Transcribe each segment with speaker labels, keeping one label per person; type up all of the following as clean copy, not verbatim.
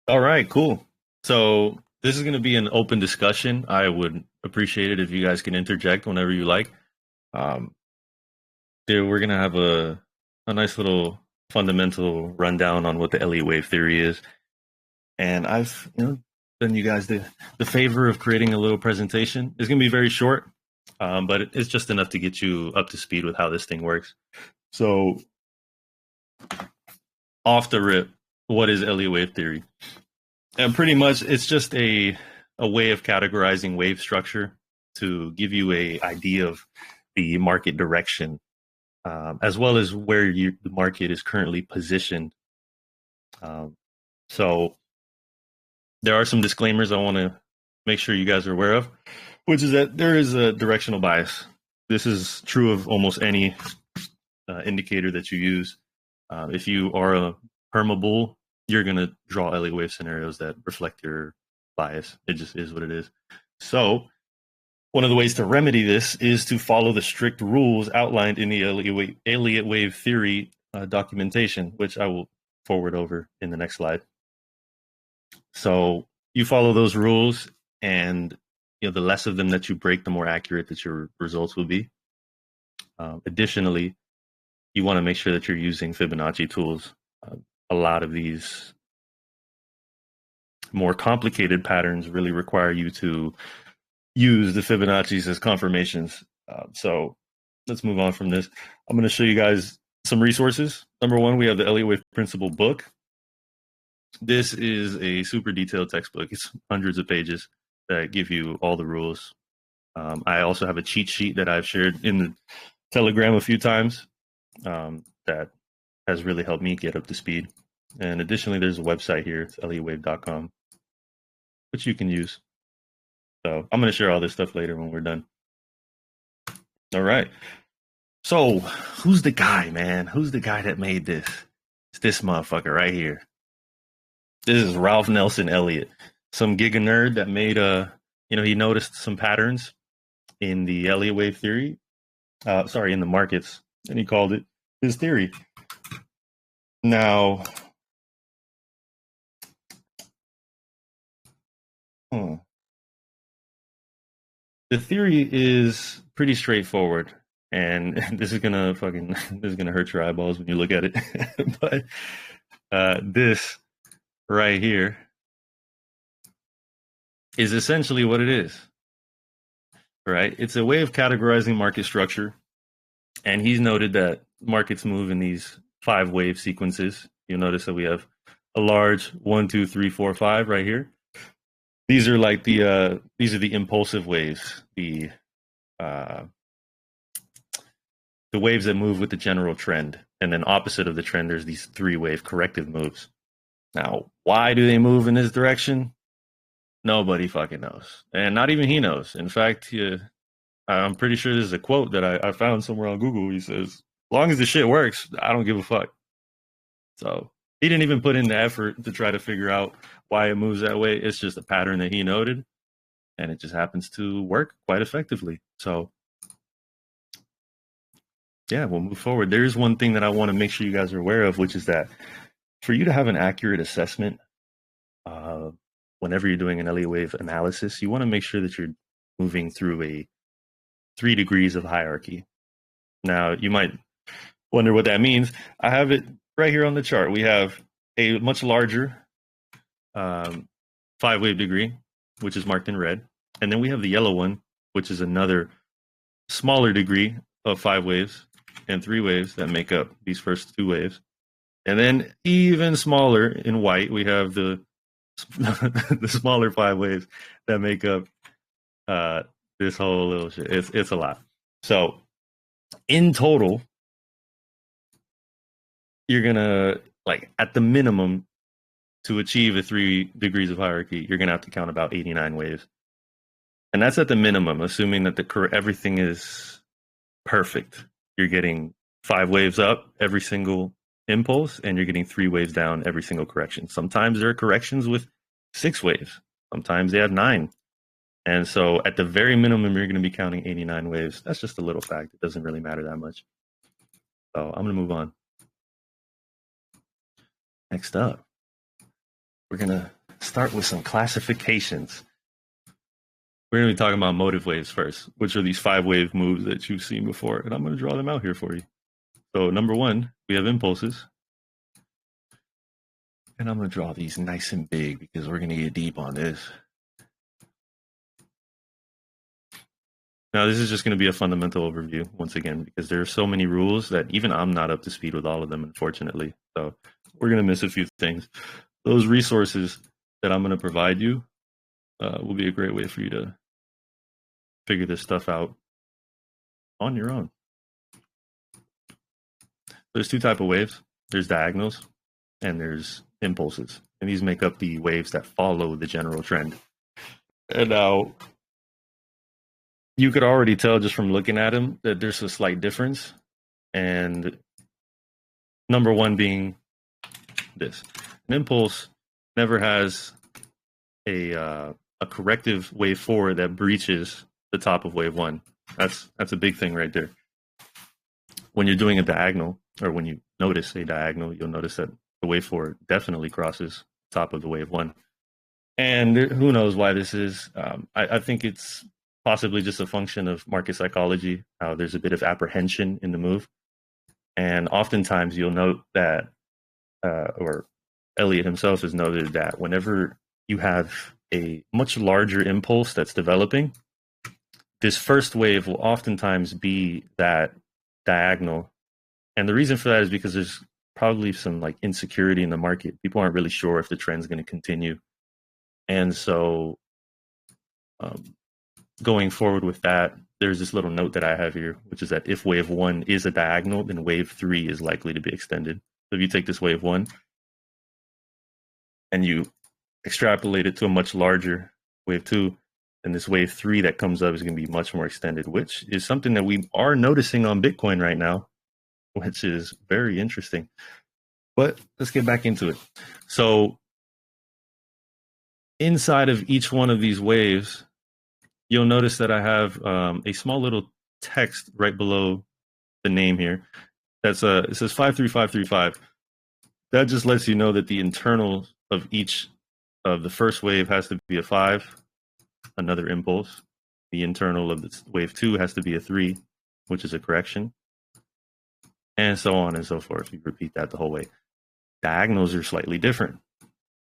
Speaker 1: All right, cool. So this is going to be an open discussion. I would appreciate it if you guys can interject whenever you like. Um, we're going to have a nice little fundamental rundown on what the Elliott Wave Theory is, and I've done you guys the favor of creating a little presentation. It's going to be very short, but it's just enough to get you up to speed with how this thing works. So off the rip, what is Elliott Wave Theory? And pretty much, it's just a way of categorizing wave structure to give you a idea of the market direction, as well as where the market is currently positioned. So there are some disclaimers I want to make sure you guys are aware of, which is that there is a directional bias. This is true of almost any indicator that you use. If you are a perma bull, you're going to draw Elliott wave scenarios that reflect your bias. It just is what it is. So one of the ways to remedy this is to follow the strict rules outlined in the Elliott Wave Theory documentation, which I will forward over in the next slide. So you follow those rules, and the less of them that you break, the more accurate that your results will be. Additionally, you want to make sure that you're using Fibonacci tools. A lot of these more complicated patterns really require you to use the Fibonacci's as confirmations. So let's move on from this. I'm going to show you guys some resources. Number one, we have the Elliott Wave Principle book. This is a super detailed textbook. It's hundreds of pages that give you all the rules. I also have a cheat sheet that I've shared in the Telegram a few times that has really helped me get up to speed. And additionally, there's a website here. It's elliottwave.com, which you can use. So I'm going to share all this stuff later when we're done. All right. So who's the guy, man? Who's the guy that made this? It's this motherfucker right here. This is Ralph Nelson Elliott, some giga nerd that made he noticed some patterns in the Elliott Wave Theory. In the markets, and he called it his theory. Now, the theory is pretty straightforward, and this is gonna hurt your eyeballs when you look at it. But this right here is essentially what it is. Right? It's a way of categorizing market structure, and he's noted that markets move in these 5 wave sequences. You'll notice that we have a large 1, 2, 3, 4, 5 right here. These are like the impulsive waves, the waves that move with the general trend, and then opposite of the trend, there's these 3 wave corrective moves. Now, why do they move in this direction? Nobody fucking knows, and not even he knows. In fact, I'm pretty sure there's a quote that I found somewhere on Google. He says, "As long as the shit works, I don't give a fuck." So he didn't even put in the effort to try to figure out why it moves that way. It's just a pattern that he noted, and it just happens to work quite effectively. So yeah, we'll move forward. There is one thing that I want to make sure you guys are aware of, which is that for you to have an accurate assessment, whenever you're doing an Elliott wave analysis, you want to make sure that you're moving through a 3 degrees of hierarchy. Now, you might wonder what that means. I have it right here on the chart. We have a much larger 5-wave degree, which is marked in red. And then we have the yellow one, which is another smaller degree of 5 waves and 3 waves that make up these first 2 waves. And then even smaller in white, we have the smaller 5 waves that make up this whole little shit. It's a lot. So in total, you're gonna, like, at the minimum, to achieve a 3 degrees of hierarchy, you're gonna have to count about 89 waves, and that's at the minimum, assuming that everything is perfect. You're getting 5 waves up every single impulse, and you're getting 3 waves down every single correction. Sometimes there are corrections with 6 waves. Sometimes they have 9. And so at the very minimum, you're going to be counting 89 waves. That's just a little fact. It doesn't really matter that much. So I'm going to move on. Next up, we're going to start with some classifications. We're going to be talking about motive waves first, which are these 5-wave moves that you've seen before. And I'm going to draw them out here for you. So number one, we have impulses. And I'm going to draw these nice and big because we're going to get deep on this. Now, this is just going to be a fundamental overview, once again, because there are so many rules that even I'm not up to speed with all of them, unfortunately. So we're going to miss a few things. Those resources that I'm going to provide you will be a great way for you to figure this stuff out on your own. There's two types of waves. There's diagonals and there's impulses. And these make up the waves that follow the general trend. And now, you could already tell just from looking at them that there's a slight difference. And number one being this. An impulse never has a corrective wave 4 that breaches the top of wave 1. That's a big thing right there. When you're doing a diagonal, or when you notice a diagonal, you'll notice that the wave 4 definitely crosses the top of the wave 1. And who knows why this is. I think it's possibly just a function of market psychology, how there's a bit of apprehension in the move. And oftentimes you'll note that, or Elliott himself has noted that whenever you have a much larger impulse that's developing, this first wave will oftentimes be that diagonal. And the reason for that is because there's probably some like insecurity in the market. People aren't really sure if the trend's going to continue. And so going forward with that, there's this little note that I have here, which is that if wave 1 is a diagonal, then wave 3 is likely to be extended. So if you take this wave 1 and you extrapolate it to a much larger wave 2, then this wave 3 that comes up is going to be much more extended, which is something that we are noticing on Bitcoin right now, which is very interesting. But let's get back into it. So inside of each one of these waves, you'll notice that I have a small little text right below the name here. It says 53535. That just lets you know that the internal of each of the first wave has to be a 5, another impulse. The internal of the wave 2 has to be a 3, which is a correction, and so on and so forth. You repeat that the whole way. Diagonals are slightly different.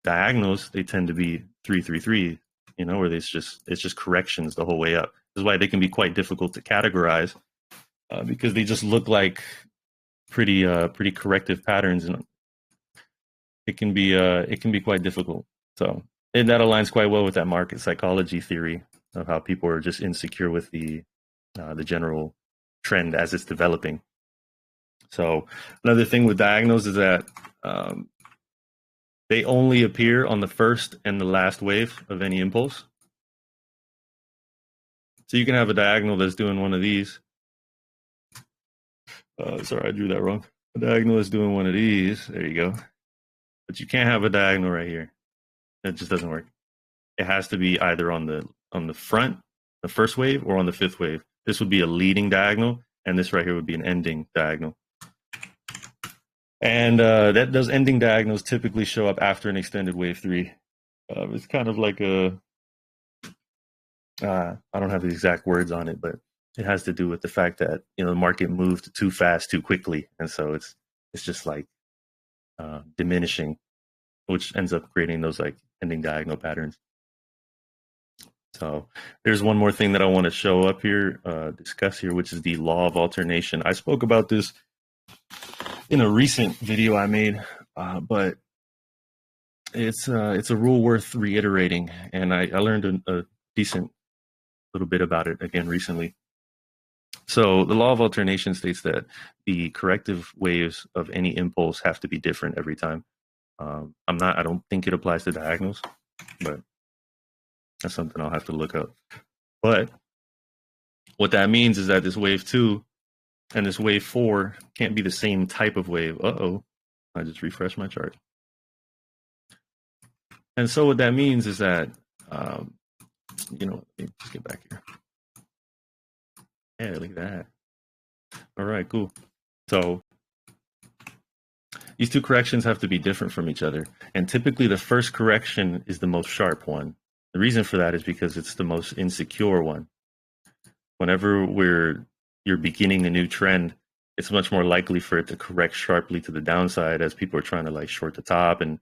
Speaker 1: Diagonals, they tend to be 333. Where it's just corrections the whole way up. This is why they can be quite difficult to categorize because they just look like pretty corrective patterns, and it can be quite difficult. So, and that aligns quite well with that market psychology theory of how people are just insecure with the general trend as it's developing. So, another thing with diagonals is that they only appear on the first and the last wave of any impulse. So you can have a diagonal that's doing one of these. Sorry, I drew that wrong. A diagonal is doing one of these. There you go. But you can't have a diagonal right here. It just doesn't work. It has to be either on the front, the first wave, or on the 5th wave. This would be a leading diagonal, and this right here would be an ending diagonal. And those ending diagonals typically show up after an extended wave 3. It's kind of like I don't have the exact words on it, but it has to do with the fact that the market moved too fast, too quickly, and so it's just like diminishing, which ends up creating those like ending diagonal patterns. So there's one more thing that I want to show up here, discuss here, which is the law of alternation. I spoke about this in a recent video I made, but it's a rule worth reiterating, and I learned a decent little bit about it again recently. So the law of alternation states that the corrective waves of any impulse have to be different every time. I don't think it applies to diagonals, but that's something I'll have to look up. But what that means is that this wave 2 and this wave 4 can't be the same type of wave. I just refreshed my chart. And so what that means is that, let me just get back here. Yeah, look at that. All right, cool. So these two corrections have to be different from each other. And typically the first correction is the most sharp one. The reason for that is because it's the most insecure one. Whenever you're beginning a new trend, it's much more likely for it to correct sharply to the downside as people are trying to like short the top, and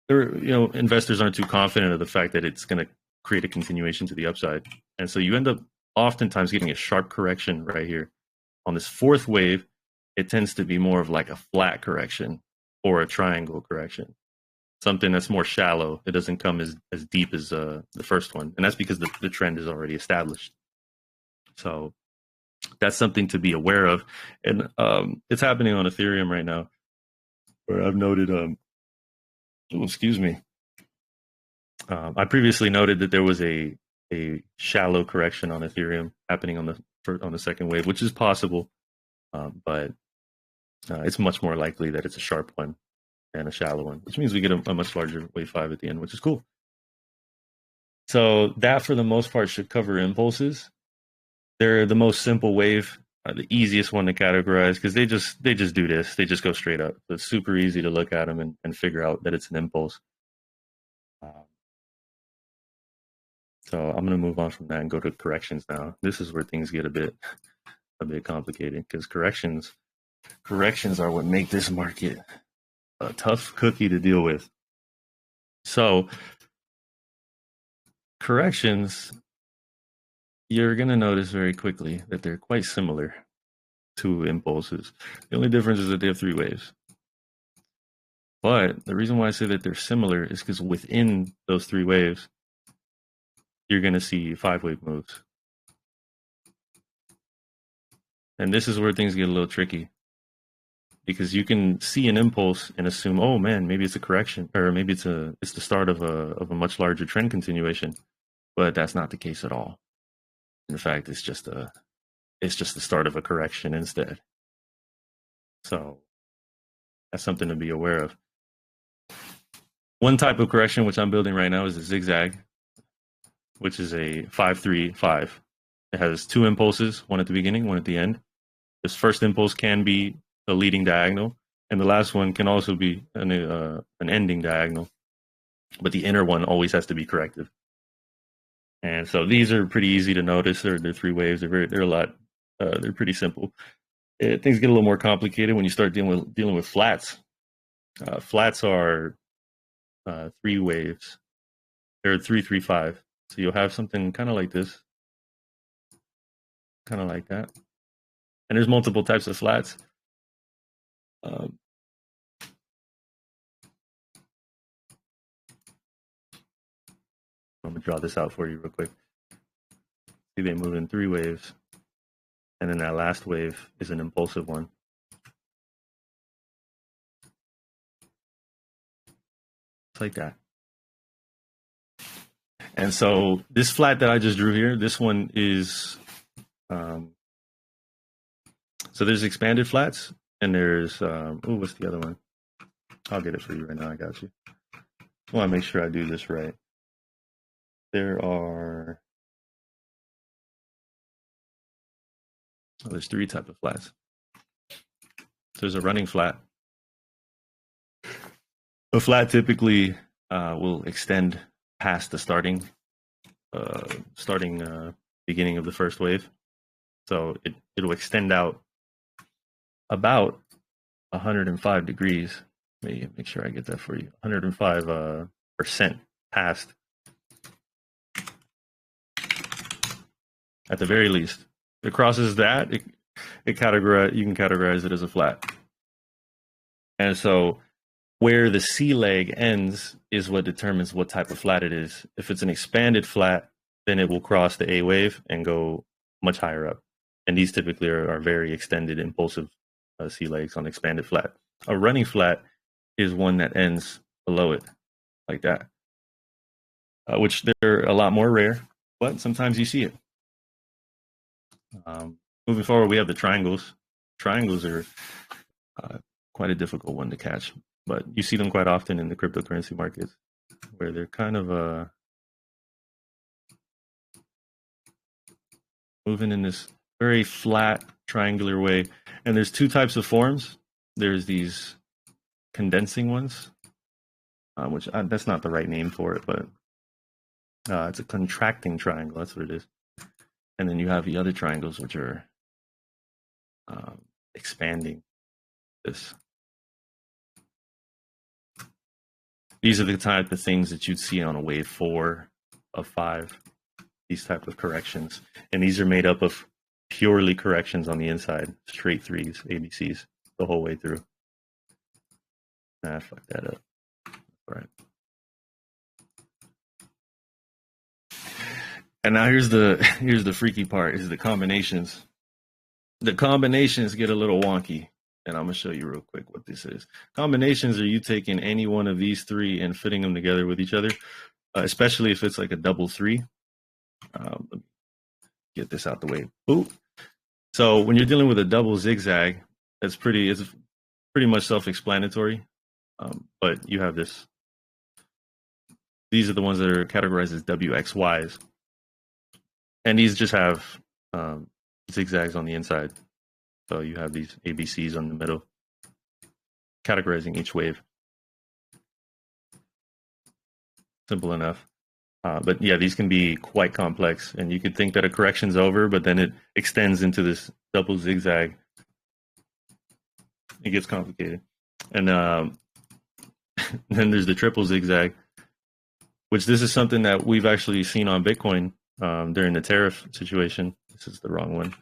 Speaker 1: investors aren't too confident of the fact that it's going to create a continuation to the upside. And so you end up oftentimes getting a sharp correction right here. On this fourth wave, it tends to be more of like a flat correction or a triangle correction, something that's more shallow. It doesn't come as deep as the first one. And that's because the trend is already established. So that's something to be aware of. And it's happening on Ethereum right now, where I've noted, I previously noted that there was a shallow correction on Ethereum happening on the second wave, which is possible, but it's much more likely that it's a sharp one than a shallow one, which means we get a much larger wave 5 at the end, which is cool. So that, for the most part, should cover impulses. They're the most simple wave, the easiest one to categorize, because they just do this. They just go straight up. So it's super easy to look at them and figure out that it's an impulse. So I'm going to move on from that and go to corrections now. This is where things get a bit complicated, because corrections are what make this market a tough cookie to deal with. So corrections, you're going to notice very quickly that they're quite similar to impulses. The only difference is that they have 3 waves. But the reason why I say that they're similar is because within those 3 waves, you're going to see 5-wave moves. And this is where things get a little tricky, because you can see an impulse and assume, oh man, maybe it's a correction, or maybe it's the start of a much larger trend continuation. But that's not the case at all. In fact, it's just the start of a correction instead. So that's something to be aware of. One type of correction which I'm building right now is a zigzag, which is a 5-3-5. It has 2 impulses, one at the beginning, one at the end. This first impulse can be a leading diagonal, and the last one can also be an ending diagonal. But the inner one always has to be corrective. And so these are pretty easy to notice. They're 3 waves. They're pretty simple. Things get a little more complicated when you start dealing with flats. Flats are 3 waves. They're 3-3-5. So you'll have something kind of like this, kind of like that. And there's multiple types of flats. I'm going to draw this out for you real quick. See, they move in 3 waves. And then that last wave is an impulsive one. It's like that. And so this flat that I just drew here, this one is, so there's expanded flats, and there's, what's the other one? I'll get it for you right now, I got you. I want to make sure I do this right. There's 3 types of flats. There's a running flat. A flat typically will extend past the starting beginning of the first wave. So it'll extend out about 105 degrees. Let me make sure I get that for you. 105% past, at the very least. If it crosses that, you can categorize it as a flat. And so where the C leg ends is what determines what type of flat it is. If it's an expanded flat, then it will cross the A wave and go much higher up. And these typically are very extended, impulsive C legs on expanded flat. A running flat is one that ends below it, like that, which they're a lot more rare, but sometimes you see it. Moving forward, we have the triangles. Triangles are quite a difficult one to catch, but you see them quite often in the cryptocurrency markets, where they're kind of moving in this very flat triangular way. And there's 2 types of forms. there's these condensing ones, which that's not the right name for it, but it's a contracting triangle. That's what it is. And then you have the other triangles, which are expanding this. These are the type of things that you'd see on a wave 4 of 5, these type of corrections. And these are made up of purely corrections on the inside, straight 3s, ABCs, the whole way through. Nah, fuck that up. All right. And now here's the freaky part, is the combinations. The combinations get a little wonky, and I'm gonna show you real quick what this is. Combinations are you taking any one of these 3 and fitting them together with each other, especially if it's like a double 3. Let me get this out the way. Ooh. So when you're dealing with a double zigzag, it's pretty much self-explanatory, but you have this. These are the ones that are categorized as WXYs. And these just have zigzags on the inside. So you have these ABCs on the middle, categorizing each wave. Simple enough. But yeah, these can be quite complex. And you could think that a correction's over, but then it extends into this double zigzag. It gets complicated. And then there's the triple zigzag, which this is something that we've actually seen on Bitcoin during the tariff situation. This is the wrong one.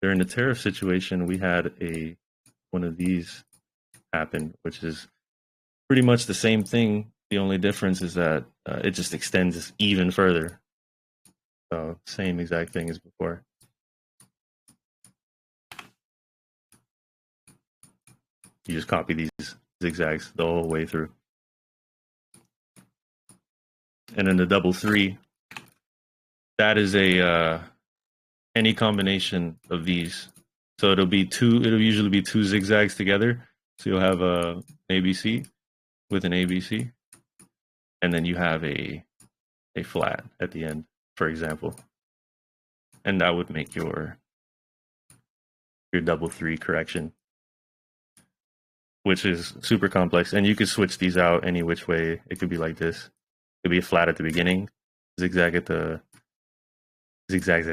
Speaker 1: During the tariff situation, we had one of these happen, which is pretty much the same thing. The only difference is that it just extends even further. So same exact thing as before. You just copy these zigzags the whole way through. And then the double 3, that is any combination of these. So it'll usually be 2 zigzags together. So you'll have a ABC with an ABC, and then you have a flat at the end, for example. And that would make your double 3 correction, which is super complex. And you could switch these out any which way. It could be like this. It could be a flat at the beginning, zigzags at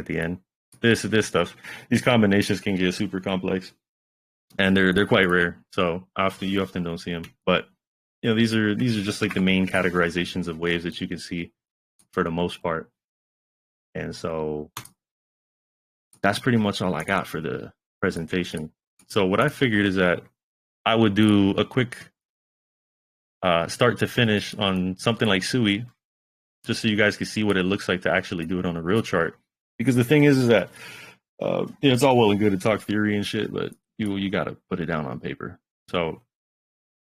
Speaker 1: the end. This stuff. These combinations can get super complex, and they're quite rare. So you often don't see them. But you know, these are just like the main categorizations of waves that you can see for the most part. And so that's pretty much all I got for the presentation. So what I figured is that I would do a quick start to finish on something like CEWA, just so you guys can see what it looks like to actually do it on a real chart. Because the thing is that it's all well and good to talk theory and shit, but you got to put it down on paper. So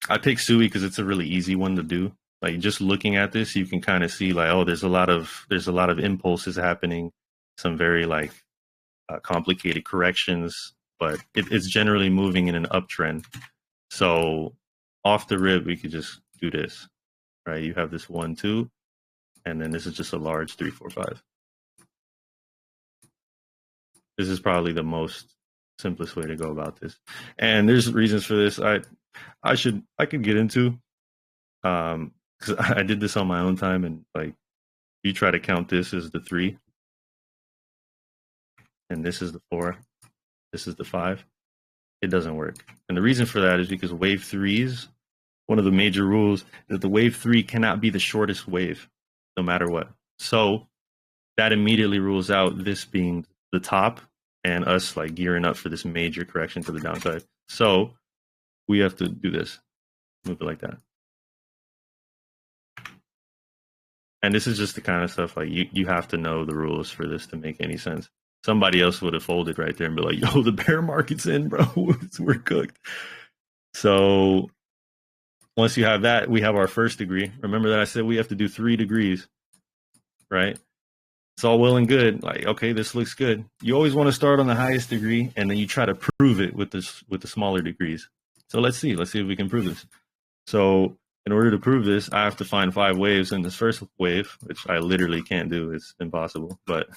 Speaker 1: I picked CEWA because it's a really easy one to do. Like, just looking at this, you can kind of see like, oh, there's a lot of impulses happening, some very like complicated corrections, but it's generally moving in an uptrend. So off the rip, we could just do this, right? You have this 1, 2, and then this is just a large 3, 4, 5. This is probably the most simplest way to go about this. And there's reasons for this. I could get into, because I did this on my own time, and like, you try to count this as the 3, and this is the 4, this is the 5. It doesn't work. And the reason for that is because wave 3s, one of the major rules is that the wave 3 cannot be the shortest wave, no matter what. So that immediately rules out this being the top and us like gearing up for this major correction to the downside. So we have to do this, move it like that. And this is just the kind of stuff like you have to know the rules for this to make any sense. Somebody else would have folded right there and be like, yo, the bear market's in, bro. We're cooked. So once you have that, we have our first degree. Remember that I said we have to do 3 degrees, right? It's all well and good. Like, okay, this looks good. You always want to start on the highest degree, and then you try to prove it with the smaller degrees. So let's see if we can prove this. So in order to prove this, I have to find 5 waves in this first wave, which I literally can't do. It's impossible, but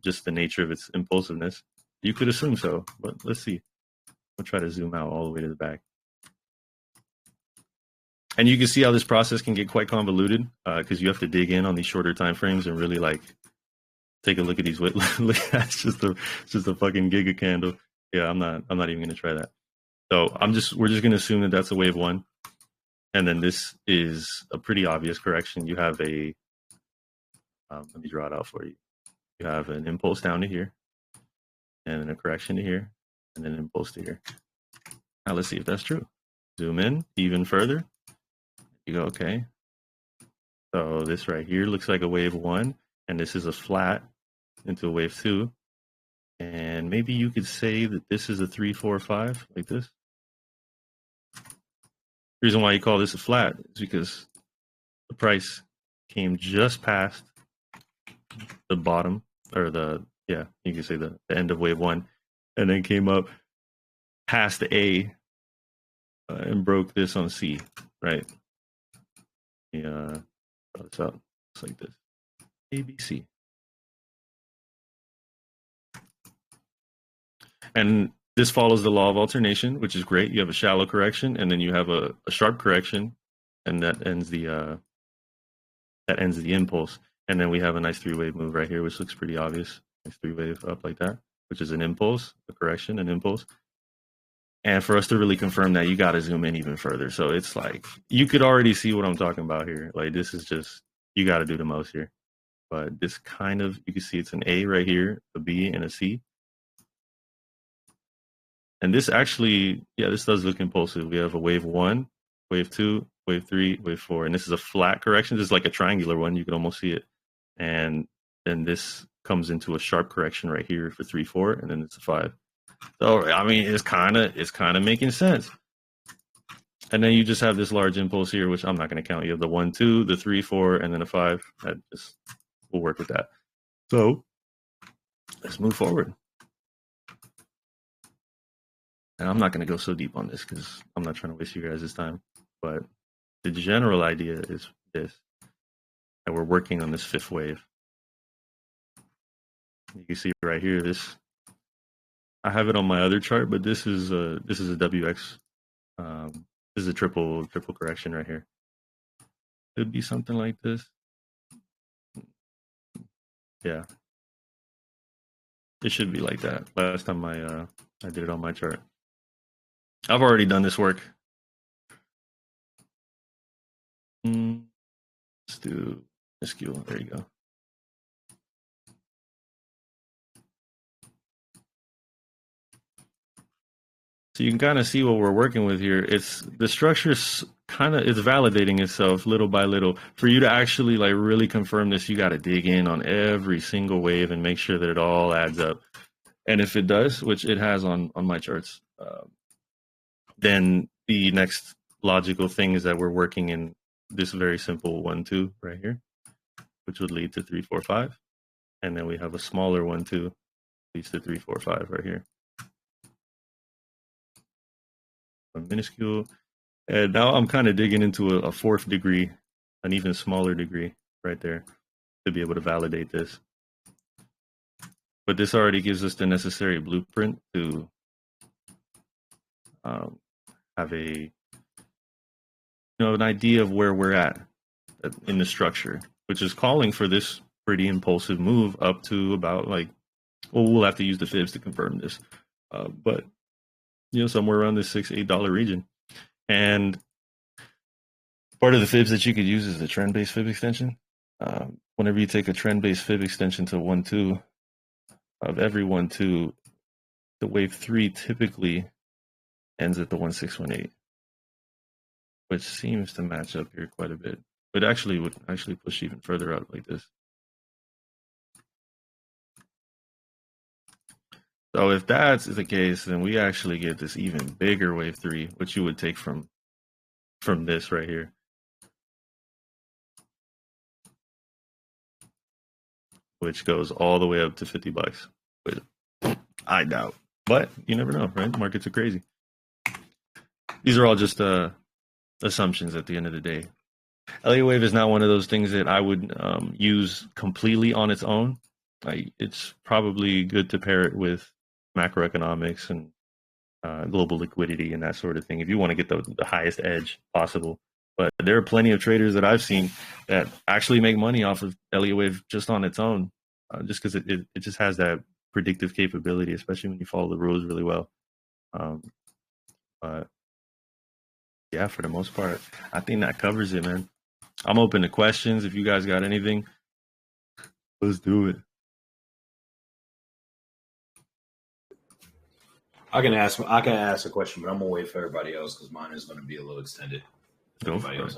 Speaker 1: just the nature of its impulsiveness. You could assume so, but let's see. We'll try to zoom out all the way to the back. And you can see how this process can get quite convoluted because you have to dig in on these shorter time frames and really like take a look at these. Look, that's just a fucking giga candle. Yeah, I'm not even gonna try that. So we're just gonna assume that that's a wave one, and then this is a pretty obvious correction. You have a let me draw it out for you. You have an impulse down to here, and then a correction to here, and then an impulse to here. Now let's see if that's true. Zoom in even further. You go, okay. So this right here looks like a wave one, and this is a flat into a wave two. And maybe you could say that this is a 3, 4, 5, like this. The reason why you call this a flat is because the price came just past the bottom, or you can say the end of wave one, and then came up past the A and broke this on C, right? Yeah, draw this out. It's like this. ABC. And this follows the law of alternation, which is great. You have a shallow correction, and then you have a sharp correction, and that ends the impulse. And then we have a nice three-wave move right here, which looks pretty obvious. Nice three-wave up like that, which is an impulse, a correction, an impulse. And for us to really confirm that, you got to zoom in even further. So it's like, you could already see what I'm talking about here. Like, this is just, you got to do the most here. But this kind of, you can see it's an A right here, a B, and a C. And this actually, yeah, this does look impulsive. We have a wave one, wave two, wave three, wave four. And this is a flat correction. This is like a triangular one. You can almost see it. And then this comes into a sharp correction right here for 3, 4, and then it's a 5. So I mean, it's kind of making sense. And then you just have this large impulse here, which I'm not going to count. You have the 1, 2, the 3, 4, and then a 5. That just will work with that. So let's move forward. And I'm not going to go so deep on this because I'm not trying to waste you guys' time. But the general idea is this: that we're working on this fifth wave. You can see right here, this. I have it on my other chart, but this is a WX. This is a triple correction right here. It would be something like this. Yeah, it should be like that. Last time I did it on my chart. I've already done this work. Let's do minuscule. There you go. So you can kind of see what we're working with here. It's the structure is validating itself little by little. For you to actually like really confirm this, you got to dig in on every single wave and make sure that it all adds up. And if it does, which it has on my charts, then the next logical thing is that we're working in this very simple 1, 2 right here, which would lead to 3, 4, 5. And then we have a smaller 1, 2, leads to 3, 4, 5 right here. A minuscule. And now I'm kind of digging into a fourth degree, an even smaller degree right there to be able to validate this. But this already gives us the necessary blueprint to have an idea of where we're at in the structure, which is calling for this pretty impulsive move up to about we'll have to use the fibs to confirm this, but somewhere around this $6-8 region. And part of the fibs that you could use is the trend-based fib extension. Whenever you take a trend-based fib extension to 1, 2, of every 1, 2, the wave 3 typically ends at the 1, 6, 1, 8, which seems to match up here quite a bit. But actually would push even further out like this. So if that's the case, then we actually get this even bigger wave 3, which you would take from this right here. Which goes all the way up to $50. Which I doubt. But you never know, right? Markets are crazy. These are all just assumptions at the end of the day. Elliott Wave is not one of those things that I would use completely on its own. It's probably good to pair it with macroeconomics and global liquidity and that sort of thing. If you want to get the highest edge possible, but there are plenty of traders that I've seen that actually make money off of Elliott Wave just on its own, just because it just has that predictive capability, especially when you follow the rules really well. But yeah, for the most part, I think that covers it, man. I'm open to questions. If you guys got anything, let's do it.
Speaker 2: I can ask a question, but I'm gonna wait for everybody else because mine is gonna be a little extended.
Speaker 1: Go for it.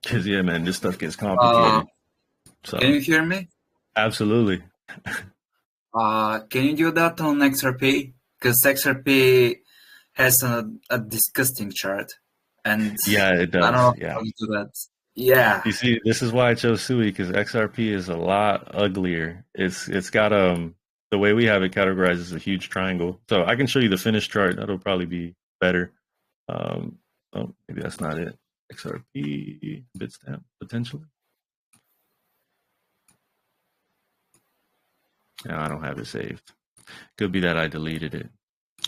Speaker 1: Because yeah, man, this stuff gets complicated. So
Speaker 3: can you hear me?
Speaker 1: Absolutely.
Speaker 3: Can you do that on XRP? Because XRP has a disgusting chart, and
Speaker 1: yeah, it does.
Speaker 3: I don't know
Speaker 1: yeah.
Speaker 3: how to do that. Yeah.
Speaker 1: You see, this is why I chose CEWA, because XRP is a lot uglier. It's got the way we have it categorized as a huge triangle. So I can show you the finished chart. That'll probably be better. Oh, maybe that's not it. XRP Bitstamp potentially. No, I don't have it saved. Could be that I deleted it,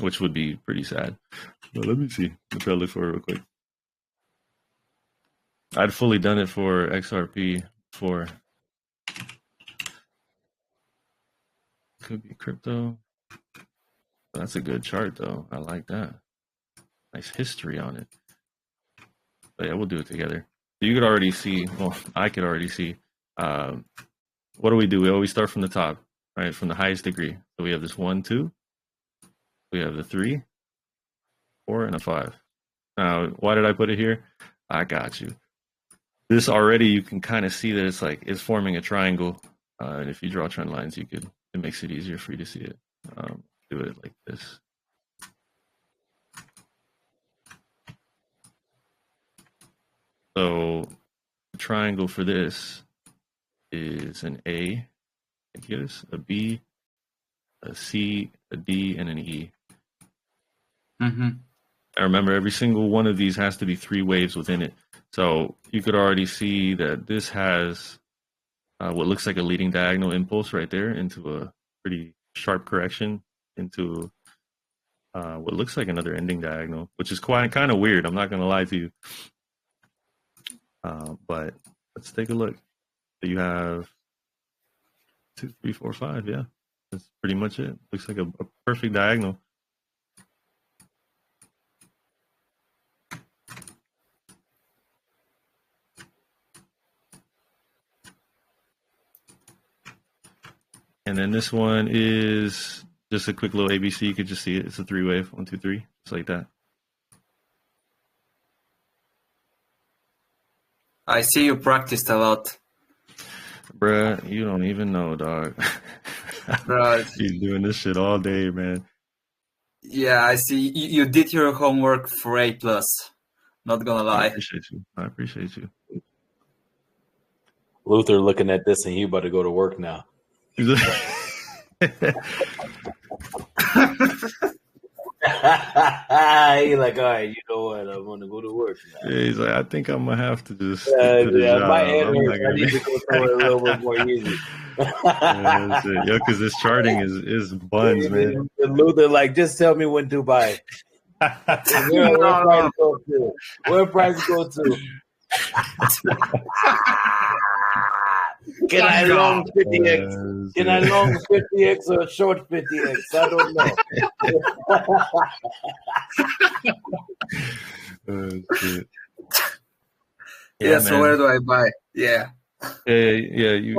Speaker 1: which would be pretty sad. But let me see. I'll try to look for it real quick. I'd fully done it for XRP for. Could be crypto. That's a good chart, though. I like that. Nice history on it. But yeah, we'll do it together. So you could already see, well, I could already see. What do? We always start from the top, right? From the highest degree. So we have this 1, 2. We have the 3, 4, and a 5. Now, why did I put it here? I got you. This already, you can kind of see that it's forming a triangle. And if you draw trend lines, it makes it easier for you to see it. Do it like this. So the triangle for this is an A, I guess, a B, a C, a D, and an E.
Speaker 3: Mm-hmm.
Speaker 1: I remember every single one of these has to be 3 waves within it. So you could already see that this has what looks like a leading diagonal impulse right there into a pretty sharp correction into what looks like another ending diagonal, which is kind of weird. I'm not going to lie to you. But let's take a look. So you have 2, 3, 4, 5. Yeah, that's pretty much it. Looks like a perfect diagonal. And then this one is just a quick little ABC. You could just see it. It's a 3-wave. 1, 2, 3, just like that.
Speaker 3: I see you practiced a lot.
Speaker 1: Bruh, you don't even know, dog.
Speaker 3: Right.
Speaker 1: You're doing this shit all day, man.
Speaker 3: Yeah, I see. You did your homework for A+. Not gonna lie.
Speaker 1: I appreciate you.
Speaker 2: Luther looking at this and he about to go to work now.
Speaker 1: He
Speaker 2: like, all right, you know what? I'm gonna go to work now.
Speaker 1: Yeah, he's like, I think I'm gonna have to just stick to the job.
Speaker 2: My head hurts. I need to go through it a little bit more easy.
Speaker 1: Yeah, because this charting is buns, man.
Speaker 2: Luther, like, just tell me when to buy. Where price go to? Can I long 50x? Can I long 50x or short 50x? I don't know.
Speaker 3: Yeah, so where do I buy? Yeah.
Speaker 1: Yeah. You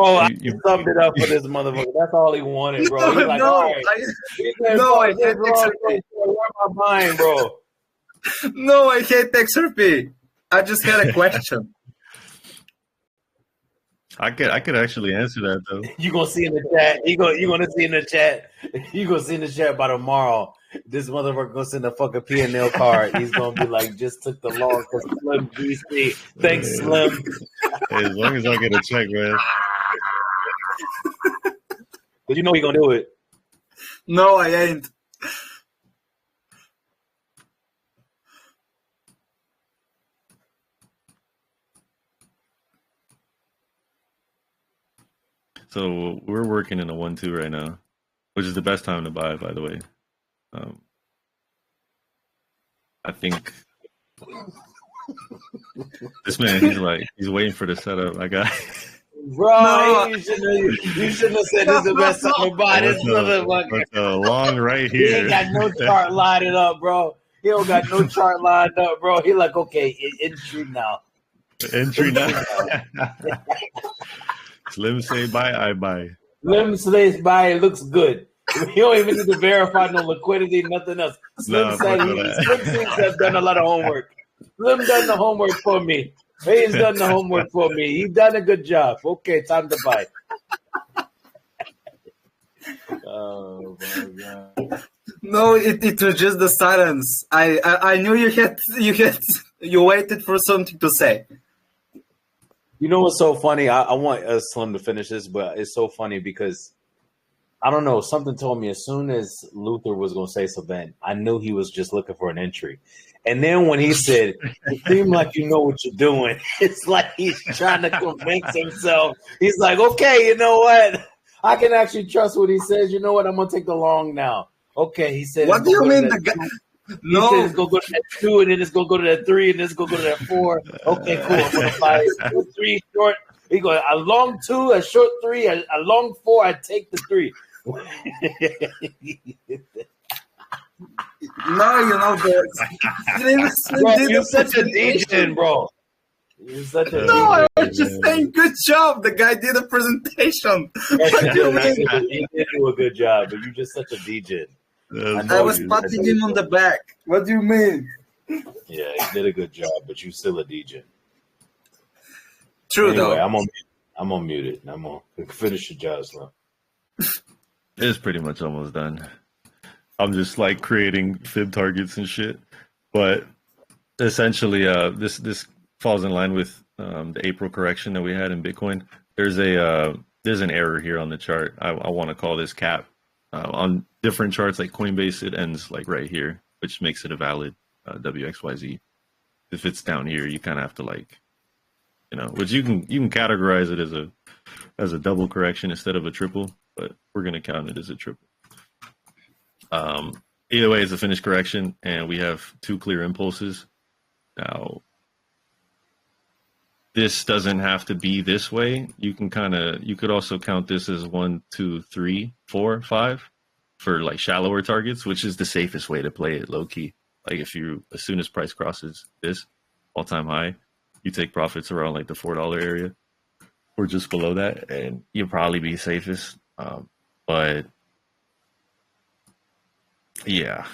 Speaker 2: summed it up for this motherfucker. That's all he wanted, bro. He's like, all right.
Speaker 3: I hate XRP.
Speaker 2: Where am I buying, bro?
Speaker 3: No, I hate XRP. I just had a question.
Speaker 1: I could actually answer that though.
Speaker 2: You gonna see in the chat. You gonna see in the chat. You gonna see in the chat by tomorrow. This motherfucker gonna send a fucking P&L card. He's gonna be like, just took the long for Slim GC. Thanks, Slim.
Speaker 1: Hey, as long as I get a check, man.
Speaker 2: But you know he gonna do it.
Speaker 3: No, I ain't.
Speaker 1: So we're working in a 1-2 right now, which is the best time to buy, by the way. I think this man, he's waiting for the setup. I got.
Speaker 2: Bro,
Speaker 3: No.
Speaker 2: you shouldn't have said this is the best time to buy this motherfucker.
Speaker 1: What's long right
Speaker 2: He
Speaker 1: here?
Speaker 2: ain't got no chart lined up, bro. He don't got no chart lined up, bro. He like, okay, entry now.
Speaker 1: Entry now. Slim say buy, I buy.
Speaker 2: Slim says buy, it looks good. You don't even need to verify no liquidity, nothing else. Slim said have done a lot of homework. Slim done the homework for me. He's done the homework for me. He done a good job. Okay, time to buy. Oh my god.
Speaker 3: No, it was just the silence. I knew you waited for something to say.
Speaker 2: You know what's so funny? I want Slim to finish this, but it's so funny because I don't know. Something told me as soon as Luther was going to say something, I knew he was just looking for an entry. And then when he said, "It seemed like you know what you're doing," it's like he's trying to convince himself. He's like, "Okay, you know what? I can actually trust what he says. You know what? I'm going to take the long now." Okay, he said.
Speaker 3: What do you mean?
Speaker 2: No, he said it's gonna go to that 2, and then it's gonna go to that 3, and then it's gonna go to that 4. Okay, cool. I'm gonna buy 2, 3 short. He go a long 2, a short 3, a long 4. I take the 3.
Speaker 3: No, you know
Speaker 2: Bro, you're such a DJ, bro. You're such a
Speaker 3: No, I
Speaker 2: DJ,
Speaker 3: was just saying, good job. The guy did a presentation.
Speaker 2: He did do a good job, but you're just such a DJ.
Speaker 3: I was patting him on the back. What do you mean?
Speaker 2: Yeah, he did a good job, but you still a DJ.
Speaker 3: True,
Speaker 2: Anyway,
Speaker 3: though.
Speaker 2: I'm on mute it. I'm on finish your job, Slim.
Speaker 1: It's pretty much almost done. I'm just like creating fib targets and shit. But essentially, this falls in line with the April correction that we had in Bitcoin. There's an error here on the chart. I want to call this cap. On different charts like Coinbase, it ends like right here, which makes it a valid WXYZ. If it's down here, you kind of have to like, which you can categorize it as a double correction instead of a triple, but we're gonna count it as a triple. Either way, it's a finished correction, and we have 2 clear impulses. Now, this doesn't have to be this way. You could also count this as 1, 2, 3, 4, 5 for like shallower targets, which is the safest way to play it low key. Like as soon as price crosses this all-time high, you take profits around like the $4 area or just below that, and you'll probably be safest. But yeah,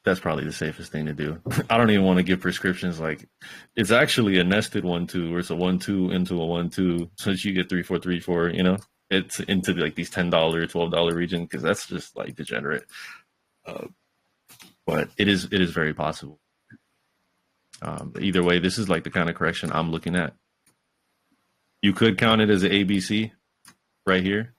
Speaker 1: that's probably the safest thing to do. I don't even want to give prescriptions. Like, it's actually a nested 1-2, where it's a 1-2 into a 1-2, so that you get 3, 4, 3, 4. It's into like these $10, $12 region, because that's just like degenerate. But it is very possible. Either way, this is like the kind of correction I'm looking at. You could count it as an ABC right here.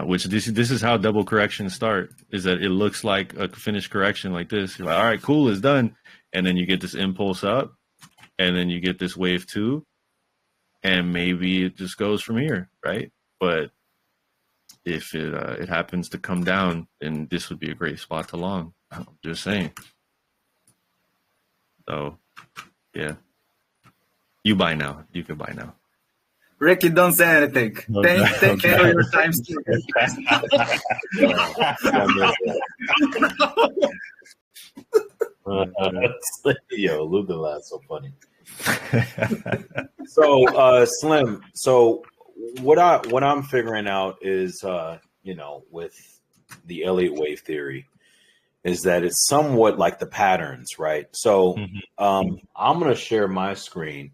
Speaker 1: Which this is how double corrections start, is that it looks like a finished correction like this. You're like, all right, cool, it's done. And then you get this impulse up, and then you get this wave 2, and maybe it just goes from here, right? But if it happens to come down, then this would be a great spot to long. I'm just saying. So, yeah. You buy now. You can buy now.
Speaker 3: Ricky, don't say anything. Thank you for your time.
Speaker 2: Yo, Luca laugh so funny. So, Slim. So, what I'm figuring out is, with the Elliott Wave Theory, is that it's somewhat like the patterns, right? So, I'm gonna share my screen.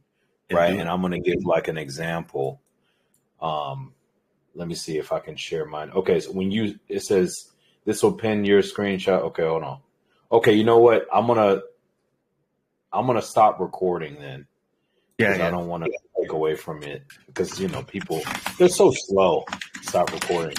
Speaker 2: Right, and I'm going to give like an example. Let me see if I can share mine. Okay, so it says this will pin your screenshot. Okay, hold on. Okay, you know what? I'm gonna stop recording then. Yeah. I don't want to take away from it because people they're so slow. Stop recording.